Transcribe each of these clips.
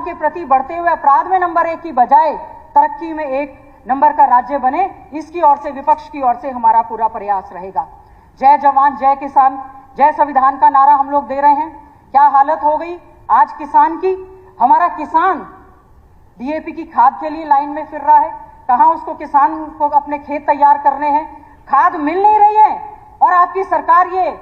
महिलाओं के प्रति बढ़ते हुए अपराध में नंबर 1 की बजाय तरक्की में 1 नंबर का राज्य बने, इसकी ओर से, विपक्ष की ओर से हमारा पूरा प्रयास रहेगा। जय जवान जय किसान जय संविधान का नारा हम लोग दे रहे हैं। क्या हालत हो गई आज किसान की। हमारा किसान डीएपी की खाद के लिए लाइन में फिर रहा है। कहां उसको, किसान को अपने खेत तैयार करने हैं, खाद मिल नहीं रही है। और आपकी सरकार ये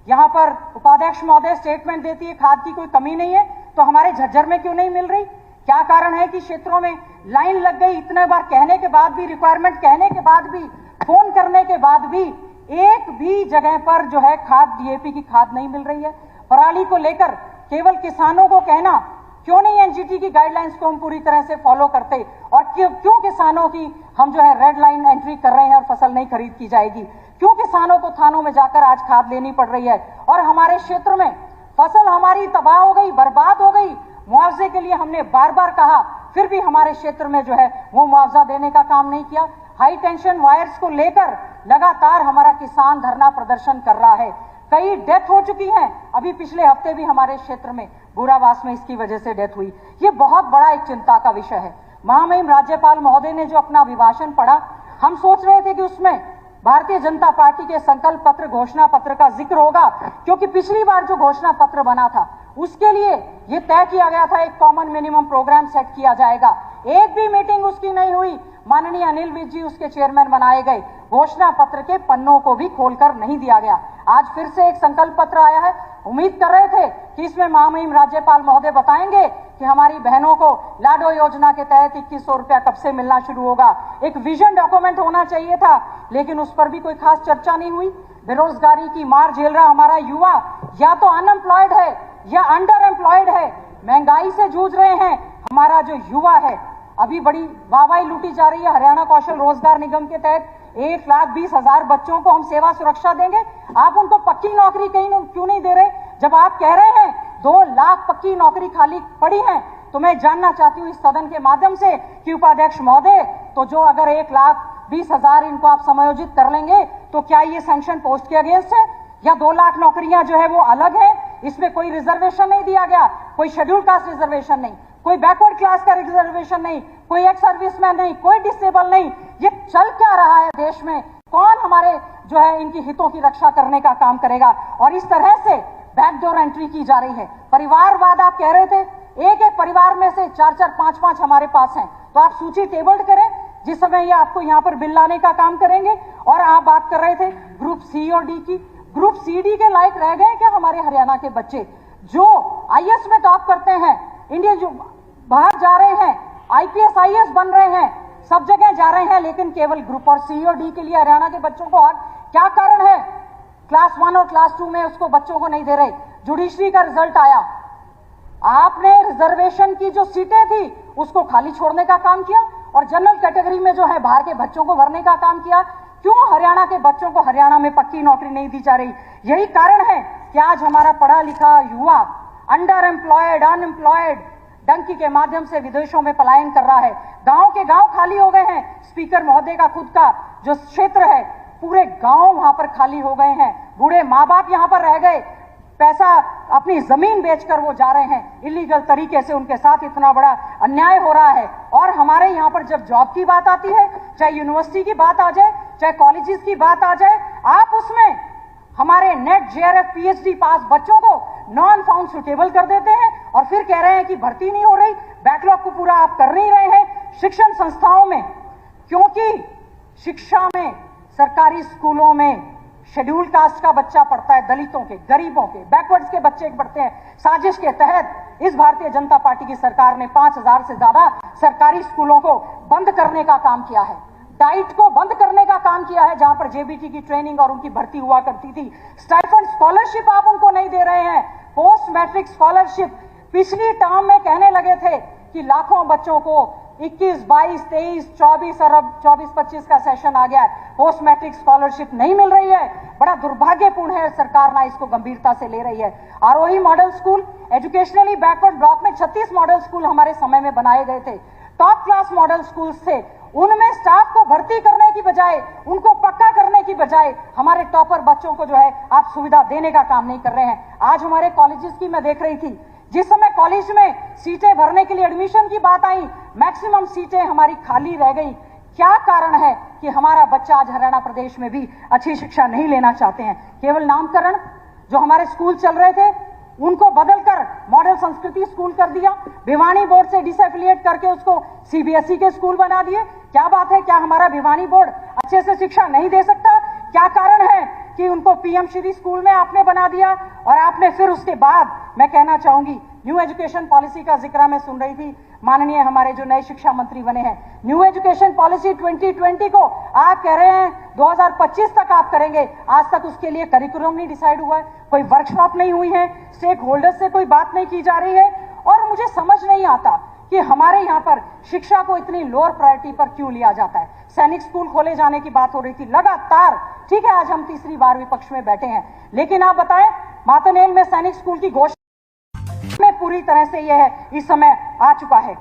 यहां पर उपाध्यक्ष महोदय स्टेटमेंट देती है खाद की कोई कमी नहीं है, तो हमारे झज्जर में क्यों नहीं मिल रही। क्या कारण है कि क्षेत्रों में लाइन लग गई। इतने बार कहने के बाद भी, रिक्वायरमेंट कहने के बाद भी, फोन करने के बाद भी एक भी जगह पर जो है खाद, डीएपी की खाद नहीं मिल रही है। पराली को लेकर केवल किसानों को कहना, क्यों नहीं एनजीटी की गाइडलाइंस को हम पूरी तरह से फॉलो करते, और क्यों किसानों की हम जो है रेड लाइन एंट्री कर रहे हैं और फसल नहीं खरीद की जाएगी। क्यों किसानों को थानों में जाकर आज खाद लेनी पड़ रही है, और हमारे क्षेत्र में फसल हमारी तबाह हो गई, बर्बाद हो गई। मुआवजे के लिए हमने बार बार कहा, फिर भी हमारे क्षेत्र में जो है वो मुआवजा देने का काम नहीं किया। हाई टेंशन वायर्स को लेकर लगातार हमारा किसान धरना प्रदर्शन कर रहा है। कई डेथ हो चुकी हैं। अभी पिछले हफ्ते भी हमारे क्षेत्र में बुरावास में इसकी वजह से डेथ हुई। ये बहुत बड़ा एक चिंता का विषय है। महामहिम राज्यपाल महोदय ने जो अपना अभिभाषण पढ़ा, हम सोच रहे थे कि उसमें भारतीय जनता पार्टी के संकल्प पत्र, घोषणा पत्र का जिक्र होगा, क्योंकि पिछली बार जो घोषणा पत्र बना था उसके लिए यह तय किया गया था एक कॉमन मिनिमम प्रोग्राम सेट किया जाएगा। एक भी मीटिंग उसकी नहीं हुई। माननीय अनिल विज जी उसके चेयरमैन बनाए गए। घोषणा पत्र के पन्नों को भी खोलकर नहीं दिया गया। आज फिर से एक संकल्प पत्र आया है। उम्मीद कर रहे थे कि इसमें महामहिम राज्यपाल महोदय बताएंगे कि हमारी बहनों को लाडो योजना के तहत 2100 रुपया कब से मिलना शुरू होगा। एक विजन डॉक्यूमेंट होना चाहिए था, लेकिन उस पर भी कोई खास चर्चा नहीं हुई। बेरोजगारी की मार झेल रहा हमारा युवा या तो अनएम्प्लॉयड है या अंडर एम्प्लॉयड है, महंगाई से जूझ रहे हैं। हमारा जो युवा है, अभी बड़ी वाहवाही लूटी जा रही है। हरियाणा कौशल रोजगार निगम के तहत 1,20,000 बच्चों को हम सेवा सुरक्षा देंगे। आप उनको पक्की नौकरी क्यों नहीं दे रहे, जब आप कह रहे हैं 2 लाख पक्की नौकरी खाली पड़ी हैं। तो मैं जानना चाहती हूं इस सदन के माध्यम से कि उपाध्यक्ष महोदय, तो जो अगर 1,20,000 इनको आप समायोजित कर लेंगे, तो क्या ये सैंक्शन पोस्ट के अगेंस्ट है, या 2 लाख नौकरियां जो है वो अलग है, इसमें कोई रिजर्वेशन नहीं दिया गया, कोई शेड्यूल कास्ट रिजर्वेशन नहीं, कोई बैकवर्ड क्लास का रिजर्वेशन नहीं, कोई एक्स सर्विसमैन नहीं, कोई डिसेबल नहीं। ये चल क्या रहा है देश में? कौन हमारे जो है इनकी हितों की रक्षा करने का काम करेगा? और इस तरह से बैकडोर एंट्री की जा रही है। परिवारवाद आप कह रहे थे, एक एक परिवार में से 4-4, 5-5 हमारे पास हैं, तो आप सूची टेबल्ड करें, जिस समय ये आपको यहाँ पर बिल लाने का काम करेंगे। और आप बात कर रहे थे ग्रुप सी और डी की, ग्रुप सी डी के लायक रह गए क्या हमारे हरियाणा के बच्चे जो आईएएस में टॉप करते हैं, इंडिया जो बाहर जा रहे हैं, आईपीएस आईएएस बन रहे हैं, सब जगह जा रहे हैं, लेकिन केवल ग्रुप और सी और डी के लिए हरियाणा के बच्चों को क्या कारण है? क्लास 1 और क्लास 2 में उसको बच्चों को नहीं दे रहे। जुडिशरी का रिजल्ट आया, आपने रिजर्वेशन की जो सीटें थी उसको खाली छोड़ने का काम किया, और जनरल कैटेगरी में जो है बाहर के बच्चों को भरने का काम किया। क्यों हरियाणा के बच्चों को हरियाणा में पक्की नौकरी नहीं दी जा रही? यही कारण है कि आज हमारा पढ़ा लिखा युवा अंडर एम्प्लॉयड, अनएम्प्लॉयड, डंकी के माध्यम से विदेशों में पलायन कर रहा है। गांव के गांव खाली हो गए हैं। स्पीकर महोदय का खुद का जो क्षेत्र है, पूरे गांव वहां पर खाली हो गए हैं। बूढ़े माँ बाप यहां पर रह गए, पैसा अपनी जमीन बेचकर वो जा रहे हैं। इलीगल तरीके से उनके साथ इतना बड़ा अन्याय हो रहा है। और हमारे यहाँ पर जब जॉब की बात आती है, चाहे यूनिवर्सिटी की बात आ जाए, चाहे कॉलेजेस की बात आ जाए, आप उसमें हमारे नेट जेआरएफ पीएचडी पास बच्चों को नॉन फाउंड सुटेबल कर देते हैं, और फिर कह रहे हैं कि भर्ती नहीं हो रही, बैकलॉग को पूरा आप कर नहीं रहे हैं। शिक्षण संस्थाओं में, क्योंकि शिक्षा में सरकारी स्कूलों में शेड्यूल कास्ट का बच्चा पढ़ता है, दलितों के, गरीबों के, बैकवर्ड्स के बच्चे पढ़ते हैं। साजिश के तहत इस भारतीय जनता पार्टी की सरकार ने 5,000 से ज्यादा सरकारी स्कूलों को बंद करने का काम किया है। डाइट को बंद करने का काम किया है, जहां पर जेबीटी की ट्रेनिंग और उनकी भर्ती हुआ करती थी। स्टाइपेंड स्कॉलरशिप आप उनको नहीं दे रहे हैं। पोस्ट मैट्रिक स्कॉलरशिप पिछली टर्म में कहने लगे थे कि लाखों बच्चों को 21, 22, 23, 24 और अब 24-25 का सेशन आ गया है, पोस्ट मैट्रिक स्कॉलरशिप नहीं मिल रही है। बड़ा दुर्भाग्यपूर्ण है, सरकार ना इसको गंभीरता से ले रही है। Aarohi model school, educationally backward block में 36 मॉडल स्कूल हमारे समय में बनाए गए थे। टॉप क्लास मॉडल स्कूल से उनमें स्टाफ को भर्ती करने की बजाय, उनको पक्का करने की बजाय, हमारे टॉपर बच्चों को जो है आप सुविधा देने का काम नहीं कर रहे हैं। आज हमारे कॉलेजेस की मैं देख रही थी जिस समय कॉलेज में सीटें भरने के लिए एडमिशन की बात आई, मैक्सिमम सीटें हमारी खाली रह गई। क्या कारण है कि हमारा बच्चा आज हरियाणा प्रदेश में भी अच्छी शिक्षा नहीं लेना चाहते हैं? केवल नामकरण, जो हमारे स्कूल चल रहे थे उनको बदलकर मॉडल संस्कृति स्कूल कर दिया, भिवानी बोर्ड से डिसएफिलिएट करके उसको सीबीएसई के स्कूल बना दिए। क्या बात है? क्या हमारा भिवानी बोर्ड अच्छे से शिक्षा नहीं दे सकता? क्या कारण है कि उनको पीएम श्री स्कूल में आपने बना दिया? और आपने फिर उसके बाद, मैं कहना चाहूंगी, न्यू एजुकेशन पॉलिसी का जिक्र मैं सुन रही थी, माननीय हमारे जो नए शिक्षा मंत्री बने हैं, न्यू एजुकेशन पॉलिसी 2020 को आप कह रहे हैं 2025 तक आप करेंगे। आज तक उसके लिए करिकुलम नहीं डिसाइड हुआ है, कोई वर्कशॉप नहीं हुई है, स्टेक होल्डर्स से कोई बात नहीं की जा रही है। और मुझे समझ नहीं आता कि हमारे यहाँ पर शिक्षा को इतनी लोअर प्रायोरिटी पर क्यों लिया जाता है। सैनिक स्कूल खोले जाने की बात हो रही थी लगातार, ठीक है, आज हम तीसरी बार विपक्ष में बैठे हैं, लेकिन आप बताएं, मातनेल में सैनिक स्कूल की घोषणा में पूरी तरह से यह है इस समय आ चुका है।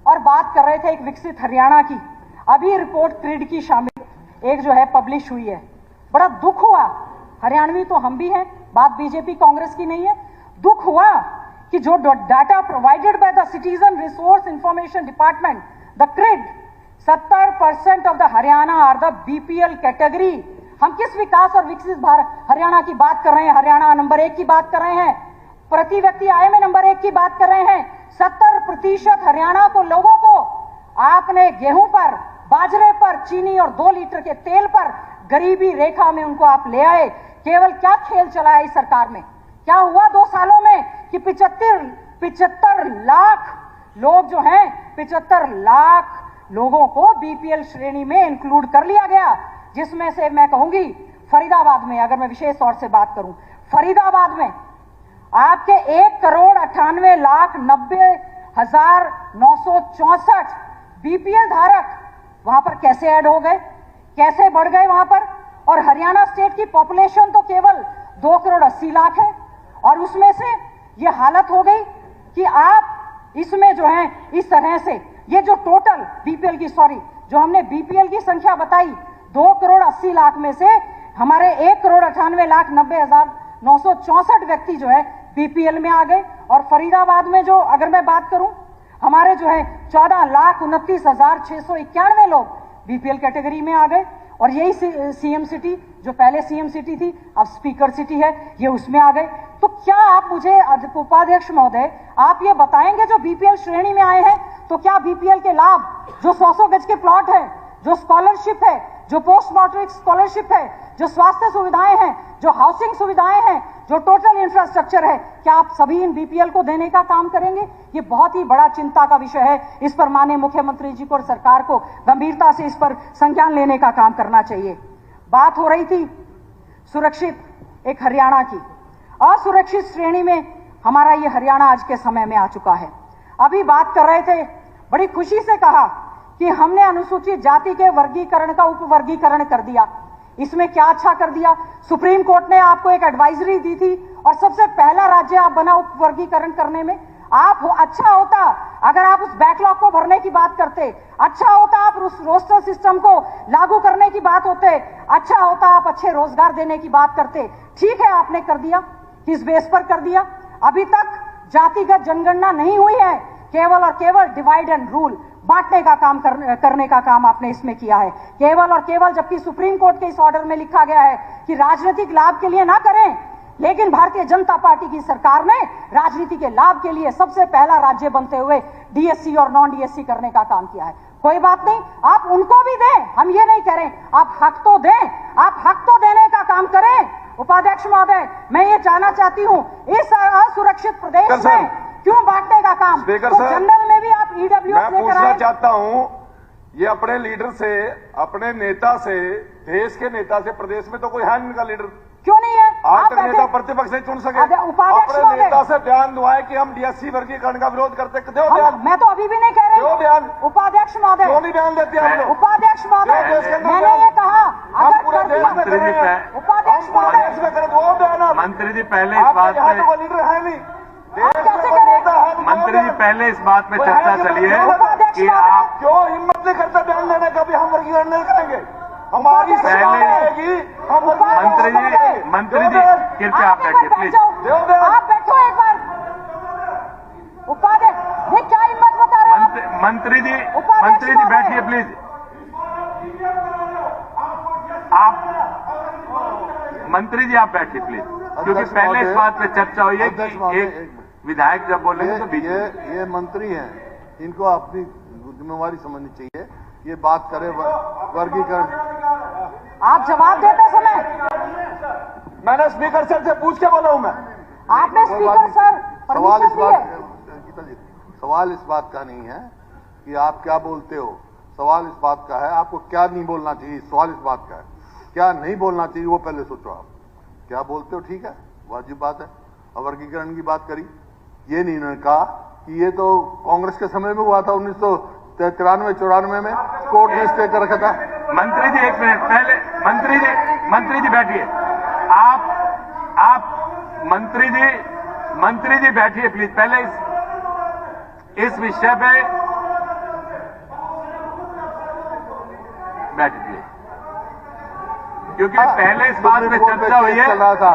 और बात कर रहे थे एक विकसित हरियाणा की, अभी रिपोर्ट क्रिड की शामिल एक जो है पब्लिश हुई है, बड़ा दुख हुआ। हरियाणवी तो हम भी हैं, बात बीजेपी कांग्रेस की नहीं है। दुख हुआ कि जो data provided by the citizen resource information department, the CRID, 70% of the Haryana are the BPL category. हम किस विकास और विकसित हरियाणा की बात कर रहे हैं? हरियाणा नंबर 1 की बात कर रहे हैं, प्रति व्यक्ति आय में नंबर 1 की बात कर रहे हैं। 70% हरियाणा को, लोगों को आपने गेहूं पर, बाजरे पर, चीनी और 2 लीटर के तेल पर गरीबी रेखा में उनको आप ले आए। केवल क्या खेल चलाया इस सरकार में? क्या हुआ 2 सालों में कि 75 लाख लोग जो हैं, 75 लाख लोगों को बीपीएल श्रेणी में इंक्लूड कर लिया गया, जिसमें से मैं कहूंगी फरीदाबाद में, अगर मैं विशेष तौर से बात करूं, फरीदाबाद में आपके 1,98,90,964 बीपीएल धारक वहां पर कैसे ऐड हो गए, कैसे बढ़ गए वहां पर? और हरियाणा स्टेट की पॉपुलेशन तो केवल 2,80,00,000 है, और उसमें से ये हालत हो गई कि आप इसमें जो है इस तरह से ये जो टोटल बीपीएल की, जो हमने बीपीएल की संख्या बताई, 2,80,00,000 में से हमारे 1,98,90,964 व्यक्ति जो है बीपीएल में आ गए। और फरीदाबाद में जो, अगर मैं बात करूं, हमारे जो है 14,29,691 लोग बीपीएल कैटेगरी में आ गए। और यही सीएम सिटी, जो पहले सीएम सिटी थी अब स्पीकर सिटी है, ये उसमें आ गए। तो क्या आप मुझे, उपाध्यक्ष महोदय, आप ये बताएंगे जो बीपीएल श्रेणी में आए हैं, तो क्या बीपीएल के लाभ, जो 100 गज के प्लॉट है, जो स्कॉलरशिप है, जो पोस्ट मैट्रिक स्कॉलरशिप है, जो स्वास्थ्य सुविधाएं हैं, जो हाउसिंग सुविधाएं हैं, जो टोटल इंफ्रास्ट्रक्चर है, क्या आप सभी इन बीपीएल को देने का काम करेंगे? ये बहुत ही बड़ा चिंता का विषय है। इस पर माननीय मुख्यमंत्री जी को और सरकार को गंभीरता से इस पर संज्ञान लेने का काम करना चाहिए। बात हो रही थी सुरक्षित एक हरियाणा की, असुरक्षित श्रेणी में हमारा ये हरियाणा आज के समय में आ चुका है। अभी बात कर रहे थे, बड़ी खुशी से कहा कि हमने अनुसूचित जाति के वर्गीकरण का उपवर्गीकरण कर दिया। इसमें क्या अच्छा कर दिया? सुप्रीम कोर्ट ने आपको एक एडवाइजरी दी थी और सबसे पहला राज्य आप बना उपवर्गीकरण करने में। अच्छा होता अगर आप उस बैकलॉग को भरने की बात करते, अच्छा होता आप उस रोस्टर सिस्टम को लागू करने की बात होते, अच्छा होता आप अच्छे रोजगार देने की बात करते। ठीक है, आपने कर दिया, किस बेस पर कर दिया? अभी तक जातिगत जनगणना नहीं हुई है, केवल और केवल डिवाइड एंड रूल, बांटने का काम करने का काम आपने इसमें किया है, केवल और केवल। जबकि सुप्रीम कोर्ट के इस ऑर्डर में लिखा गया है कि राजनीतिक लाभ के लिए ना करें, लेकिन भारतीय जनता पार्टी की सरकार ने राजनीति के लाभ के लिए सबसे पहला राज्य बनते हुए डीएससी और नॉन डीएससी करने का काम किया है। कोई बात नहीं, आप उनको भी दें, हम ये नहीं कह रहे, आप हक तो दें, आप हक तो देने का काम करें। उपाध्यक्ष महोदय, मैं ये जानना चाहती हूं, इस असुरक्षित प्रदेश में क्यों बांटने का काम? तो जनरल में भी आप ईडब्ल्यू मैं पूछना चाहता हूं, ये अपने लीडर से, अपने नेता से, देश के नेता से, प्रदेश में तो कोई है इनका लीडर, क्यों नहीं है? आज तक नेता प्रतिपक्ष नहीं चुन सके। अपने नेता से बयान दुआए कि हम डीएससी वर्गीकरण का विरोध करते, दो बयान। मैं तो अभी भी नहीं कह रही, दो बयान। उपाध्यक्ष महोदय, क्यों नहीं बयान देते हम लोग? उपाध्यक्ष महोदय, मैंने ये कहा, हम पूरे देश में कर रहे हैं, उपाध्यक्ष महोदय, दो बयान। मंत्री जी पहले इस बात पे लीडर है नहीं, मंत्री जी पहले इस बात पे चर्चा चली है कि आप क्यों हिम्मत नहीं करते बयान देने का? भी हम वर्गीकरण नहीं करेंगे, हमारी पहले हम मंत्री जी कृपया आप बैठिए प्लीज। आप बैठो एक बार, उपाध्यक्ष ये क्या हिम्मत बता रहे हैं आप? मंत्री जी उपाध्यक्ष बैठिए प्लीज। आप मंत्री जी आप बैठिए प्लीज, क्योंकि पहले इस बात पे चर्चा हुई है कि एक विधायक जब बोलेंगे तो बीच ये मंत्री हैं, इनको अपनी जिम्मेवारी समझनी चाहिए। ये बात करे वर्गीकरण। आप जवाब देते समय मैंने स्पीकर सर से पूछ के बोला हूं मैं। आपने स्पीकर सर सवाल इस परमिशन दी है? बात सवाल इस बात का नहीं है कि आप क्या बोलते हो, सवाल इस बात का है आपको क्या नहीं बोलना चाहिए। सवाल इस बात का है क्या नहीं बोलना चाहिए, वो पहले सोचो। आप क्या बोलते हो ठीक है, वाजिब बात है। और वर्गीकरण की बात करी, ये नहीं उन्होंने कहा कि ये तो कांग्रेस के समय में हुआ था 1993-94 में, कोर्ट ने स्टे कर रखा था। मंत्री जी एक मिनट पहले, मंत्री जी बैठिए। आप मंत्री जी बैठिए प्लीज। पहले इस विषय पे बैठिए, क्योंकि पहले इस बात पे चर्चा हुई है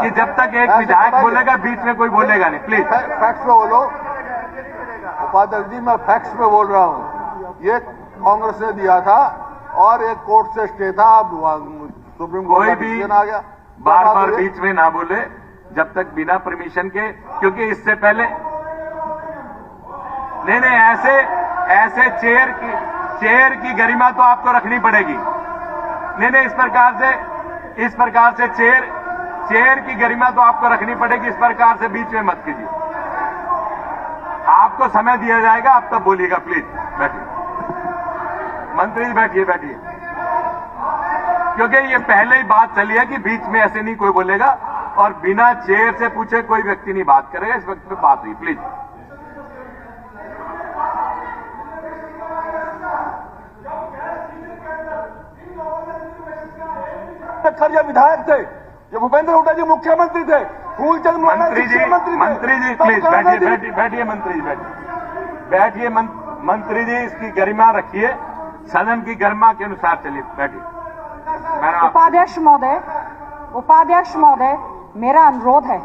कि जब तक एक विधायक बोलेगा बीच में कोई बोलेगा नहीं। प्लीज फैक्ट्स पे बोलो उपाध्यक्ष जी, मैं फैक्ट्स पे बोल रहा हूँ। ये कांग्रेस ने दिया था और एक कोर्ट से स्टे था, अब सुप्रीम कोर्ट कोई का भी डिसीजन आ गया। बार बीच में ना बोले जब तक बिना परमिशन के, क्योंकि इससे पहले नहीं ऐसे चेयर की गरिमा तो आपको रखनी पड़ेगी। नहीं इस प्रकार से चेयर की गरिमा तो आपको रखनी पड़ेगी। इस प्रकार से बीच में मत कीजिए। आपको समय दिया जाएगा, आप तब बोलिएगा। प्लीज बैठिए मंत्री जी, बैठिए, क्योंकि ये पहले ही बात चली है कि बीच में ऐसे नहीं कोई बोलेगा और बिना चेयर से पूछे कोई व्यक्ति नहीं बात करेगा। इस वक्त पे बात हुई। प्लीज खड़िया विधायक थे, ये भूपेंद्र हुड्डा जी मुख्यमंत्री थे, फूलचंद मंत्री जी प्लीज बैठिए मंत्री जी इसकी गरिमा रखिए, सदन की गरिमा के अनुसार चलिए। बैठिए। उपाध्यक्ष महोदय मेरा अनुरोध है,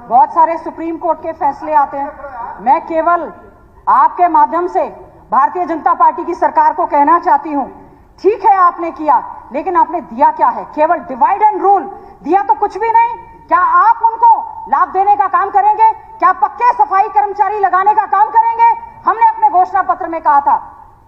बहुत सारे सुप्रीम कोर्ट के फैसले आते हैं, मैं केवल आपके माध्यम से भारतीय जनता पार्टी की सरकार को कहना चाहती हूं, ठीक है आपने किया, लेकिन आपने दिया क्या है? केवल डिवाइड एंड रूल दिया तो कुछ भी नहीं। क्या आप उनको लाभ देने का काम करेंगे? क्या पक्के सफाई कर्मचारी लगाने का काम करेंगे? हमने अपने घोषणा पत्र में कहा था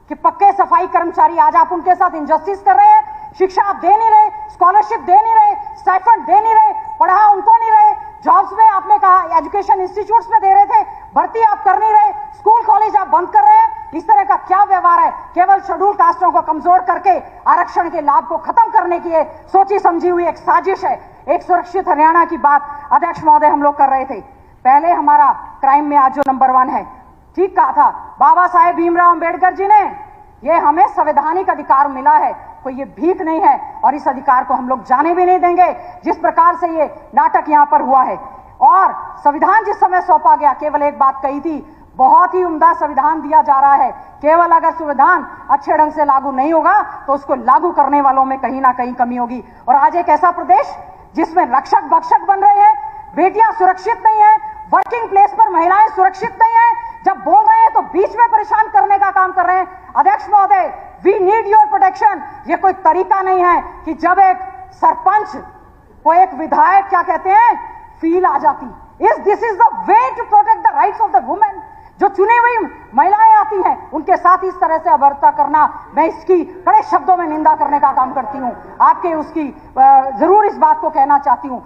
कि पक्के सफाई कर्मचारी, आज आप उनके साथ इंजस्टिस कर रहे हैं। शिक्षा आप दे नहीं रहे, स्कॉलरशिप दे नहीं रहे, स्टाइपेंड दे नहीं रहे, पढ़ा उनको नहीं रहे, जॉब्स में आपने कहा एजुकेशन इंस्टीट्यूट्स में दे रहे थे, भर्ती आप कर नहीं रहे, स्कूल कॉलेज आप बंद कर रहे हैं। इस तरह का क्या व्यवहार है? केवल शेड्यूल कास्टों को कमजोर करके आरक्षण के लाभ को खत्म करने की सोची समझी हुई एक साजिश है। एक सुरक्षित हरियाणा की बात अध्यक्ष महोदय हम लोग कर रहे थे। पहले हमारा क्राइम में आज जो नंबर 1 है, ठीक कहा था बाबा साहेब भीमराव अंबेडकर जी ने, ये हमें संवैधानिक अधिकार मिला है, कोई ये भीख नहीं है और इस अधिकार को हम लोग जाने भी नहीं देंगे। जिस प्रकार से ये नाटक यहां पर हुआ है और संविधान जिस समय सौंपा गया, केवल एक बात कही थी, बहुत ही उम्दा संविधान दिया जा रहा है, केवल अगर संविधान अच्छे ढंग से लागू नहीं होगा तो उसको लागू करने वालों में कहीं ना कहीं कमी होगी। और आज एक ऐसा प्रदेश जिसमें रक्षक भक्षक बन रहे हैं, बेटियां सुरक्षित नहीं है, वर्किंग प्लेस पर महिलाएं सुरक्षित नहीं है, जब बोल रहे हैं तो बीच में परेशान करने का काम कर रहे हैं। अध्यक्ष महोदय, वी नीड योर प्रोटेक्शन। ये कोई तरीका नहीं है कि जब एक सरपंच को एक विधायक क्या कहते हैं फील आ जाती। This is the way to protect the rights of the women. जो चुनी हुई महिलाएं आती हैं उनके साथ इस तरह से अभद्रता करना, मैं इसकी कड़े शब्दों में निंदा करने का काम करती हूं। आपके उसकी जरूर इस बात को कहना चाहती हूं।